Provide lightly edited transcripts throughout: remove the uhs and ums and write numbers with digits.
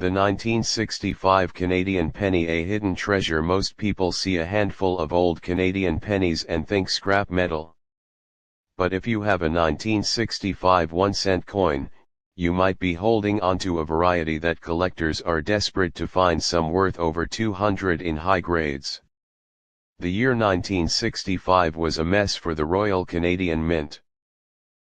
The 1965 Canadian penny, a hidden treasure. Most people see a handful of old Canadian pennies and think scrap metal. But if you have a 1965 1-cent coin, you might be holding onto a variety that collectors are desperate to find, some worth over 200 in high grades. The year 1965 was a mess for the Royal Canadian Mint.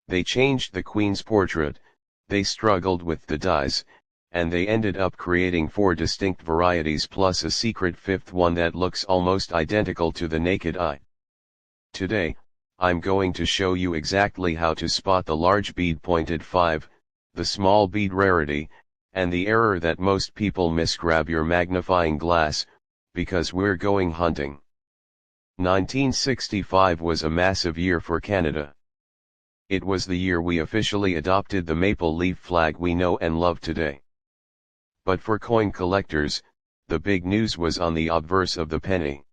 They changed the Queen's portrait, they struggled with the dies, and they ended up creating 4 distinct varieties plus a secret 5th one that looks almost identical to the naked eye. Today, I'm going to show you exactly how to spot the large bead pointed 5, the small bead rarity, and the error that most people miss. Grab your magnifying glass, because we're going hunting. 1965 was a massive year for Canada. It was the year we officially adopted the maple leaf flag we know and love today. But for coin collectors, the big news was on the obverse of the penny.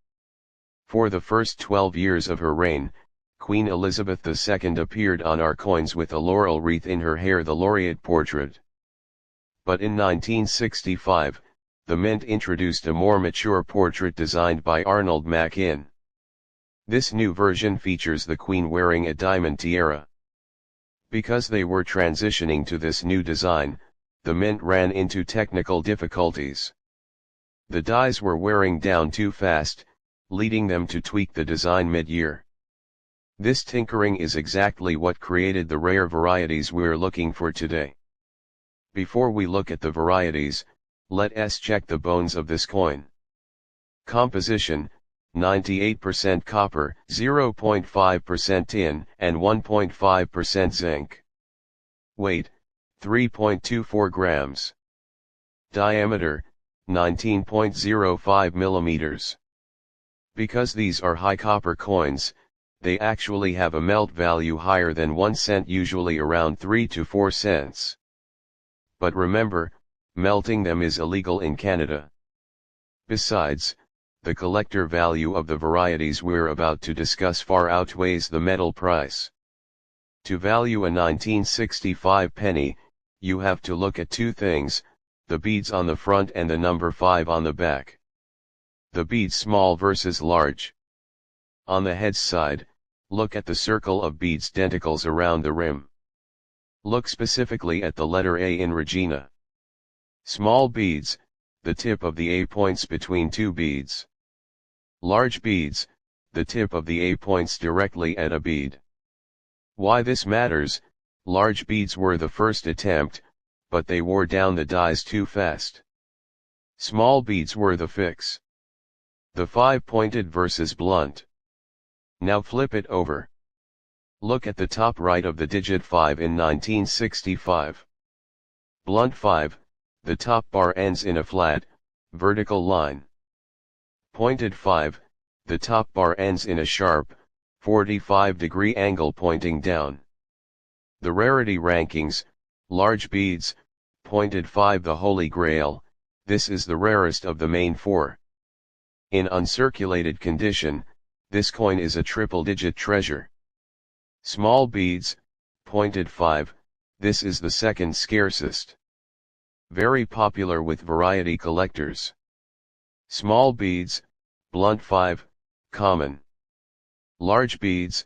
For the first 12 years of her reign, Queen Elizabeth II appeared on our coins with a laurel wreath in her hair, the laureate portrait. But in 1965, the Mint introduced a more mature portrait designed by Arnold Machin. This new version features the Queen wearing a diamond tiara. Because they were transitioning to this new design, the Mint ran into technical difficulties. The dies were wearing down too fast, leading them to tweak the design mid-year. This tinkering is exactly what created the rare varieties we're looking for today. Before we look at the varieties, let us check the bones of this coin. Composition: 98% copper, 0.5% tin, and 1.5% zinc. Weight: 3.24 grams. Diameter: 19.05 millimeters. Because these are high copper coins, they actually have a melt value higher than 1 cent, usually around 3 to 4 cents. But remember, melting them is illegal in Canada. Besides, the collector value of the varieties we're about to discuss far outweighs the metal price. To value a 1965 penny, you have to look at 2 things, the beads on the front and the number 5 on the back. The beads small versus large. On the head's side, look at the circle of beads denticles around the rim. Look specifically at the letter A in Regina. Small beads, the tip of the A points between 2 beads. Large beads, the tip of the A points directly at a bead. Why this matters: large beads were the first attempt, but they wore down the dies too fast. Small beads were the fix. The 5 pointed versus blunt. Now flip it over. Look at the top right of the digit 5 in 1965. Blunt 5, the top bar ends in a flat, vertical line. Pointed 5, the top bar ends in a sharp, 45-degree angle pointing down. The rarity rankings: large beads, pointed 5 the holy grail, this is the rarest of the main 4. In uncirculated condition, this coin is a triple-digit treasure. Small beads, pointed 5, this is the second scarcest. Very popular with variety collectors. Small beads, blunt 5, common. Large beads,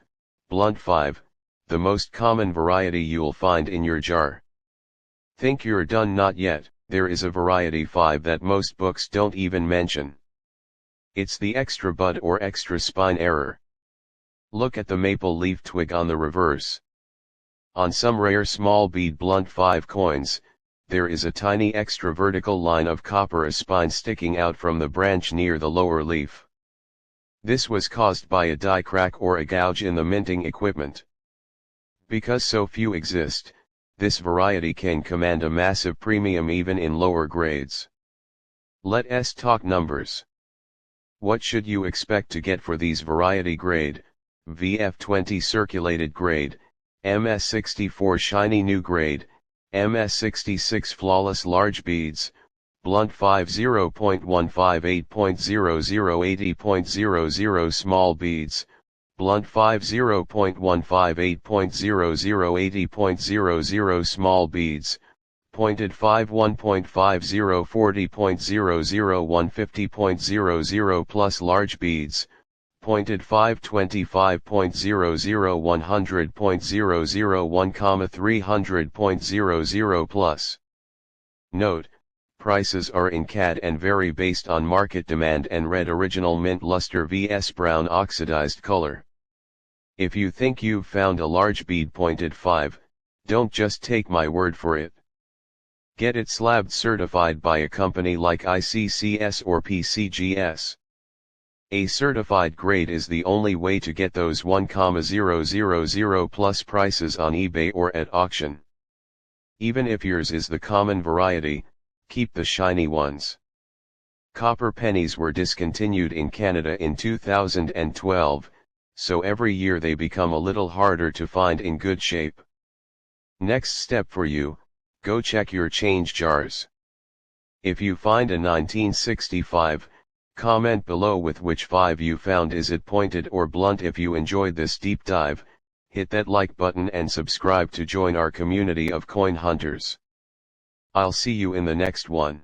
blunt 5, the most common variety you'll find in your jar. Think you're done? Not yet. There is a variety 5 that most books don't even mention. It's the extra bud or extra spine error. Look at the maple leaf twig on the reverse. On some rare small bead blunt 5 coins, there is a tiny extra vertical line of copper, a spine sticking out from the branch near the lower leaf. This was caused by a die crack or a gouge in the minting equipment. Because so few exist, this variety can command a massive premium even in lower grades. Let us talk numbers. What should you expect to get for these variety grade, VF20 circulated grade, MS64 shiny new grade, MS66 flawless large beads, blunt 5 0.158.00 80.00 small beads, blunt 5 0.158.00 80.00 small beads, pointed 5 1.50 40.00 150.00 plus large beads, pointed 5 25.00 100.001, 300.00 plus. Note, prices are in CAD and vary based on market demand and red original mint luster vs brown oxidized color. If you think you've found a large bead pointed 5, don't just take my word for it. Get it slabbed certified by a company like ICCS or PCGS. A certified grade is the only way to get those 1,000 plus prices on eBay or at auction. Even if yours is the common variety, keep the shiny ones. Copper pennies were discontinued in Canada in 2012, so every year they become a little harder to find in good shape. Next step for you, go check your change jars. If you find a 1965, comment below with which 5 you found. Is it pointed or blunt? If you enjoyed this deep dive, hit that like button and subscribe to join our community of coin hunters. I'll see you in the next one.